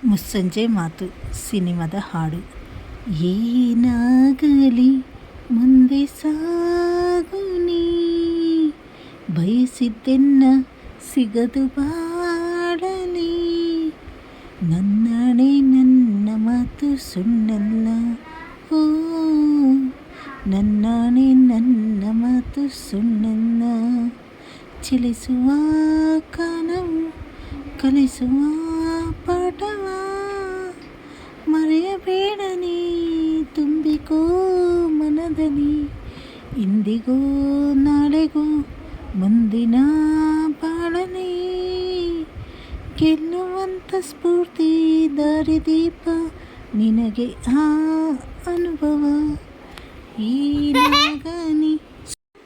ಮುಸ್ಸಂಜೆ ಮಾತು ಸಿನಿಮಾದ ಹಾಡು. ಏನಾಗಲಿ ಮುಂದೆ ಸಾಗು ನೀ, ಬಯಸಿದ್ದೆನ್ನ ಸಿಗದು ಬಾಳಲಿ. ನನ್ನಣೆ ನನ್ನ ಮಾತು ಸುಳ್ಳಲ್ಲ, ಓ ನನ್ನಣೆ ನನ್ನ ಮಾತು ಸುಳ್ಳಲ್ಲ. ಚಲಿಸುವ ಕಾಲವು ಕಲಿಸುವ ಪಾಠವ ಮರೆಯಬೇಡ ನೀ, ತುಂಬಿಕೋ ಮನದಲ್ಲಿ. ಇಂದಿಗೋ ನಾಳೆಗೋ ಮುಂದಿನ ಬಾಳಲಿ, ಗೆಲ್ಲುವಂಥ ಸ್ಫೂರ್ತಿ ದಾರಿದೀಪ ನಿನಗೆ ಆ ಅನುಭವ. ಏನಾಗಲಿ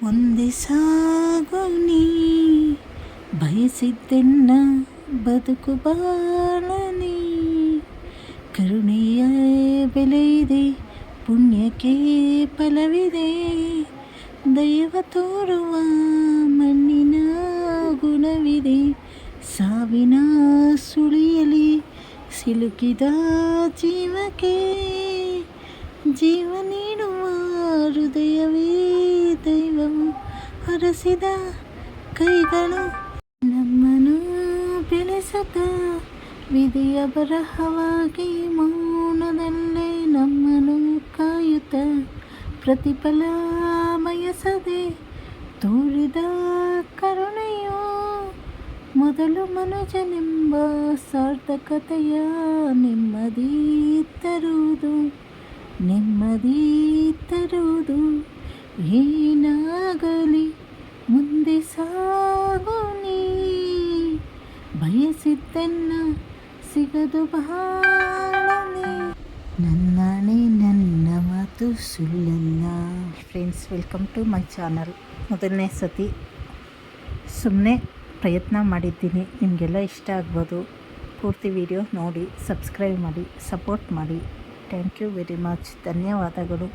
ಮುಂದೆ ಸಾಗು ನೀ, ಬಯಸಿದ್ದೆನ್ನ ಬದುಕು ಬಾಳಲಿ. ಕರುಣೆಯ ಬೆಲೆ ಇದೆ, ಪುಣ್ಯಕ್ಕೆ ಫಲವಿದೆ. ದೈವ ತೋರುವ ಮಣ್ಣಿನ ಗುಣವಿದೆ. ಸಾವಿನ ಸುಳಿಯಲಿ ಸಿಲುಕಿದ ಜೀವಕ್ಕೆ ಜೀವ ನೀಡುವ ಹೃದಯವೇ ದೈವವು. ಹರಸಿದ ಕೈಗಳು ನಮ್ಮನ್ನು ಬೆಳೆಸದ ವಿಧಿಯ ಬರಹವಾಗಿ, ಮೌನದಲ್ಲೇ ನಮ್ಮನ್ನು ಕಾಯುತ್ತ ಪ್ರತಿಫಲ ಬಯಸದೆ ತೋರಿದ ಕರುಣೆಯೋ ಮೊದಲು ಮನುಜನೆಂಬ ಸಾರ್ಥಕತೆಯ ನೆಮ್ಮದಿ ತರುವುದು, ನೆಮ್ಮದಿ ತರುವುದು. ಏನಾಗಲಿ ಮುಂದೆ ಸಾಗು ನೀ, ಬಯಸಿದ್ದೆನ್ನ ಸಿಗದು ಬಾಳಲಿ. ನನ್ನಣೆ ನನ್ನ ಮಾತು ಸುಳ್ಳಲ್ಲ. Friends, welcome to my channel. ಮೊದಲನೇ ಸತಿ ಸುಮ್ಮನೆ ಪ್ರಯತ್ನ ಮಾಡಿದ್ದೀನಿ. ನಿಮಗೆಲ್ಲ ಇಷ್ಟ ಆಗ್ಬೋದು. ಪೂರ್ತಿ ವಿಡಿಯೋ ನೋಡಿ ಸಬ್ಸ್ಕ್ರೈಬ್ ಮಾಡಿ, ಸಪೋರ್ಟ್ ಮಾಡಿ. Thank you very much. ಧನ್ಯವಾದಗಳು.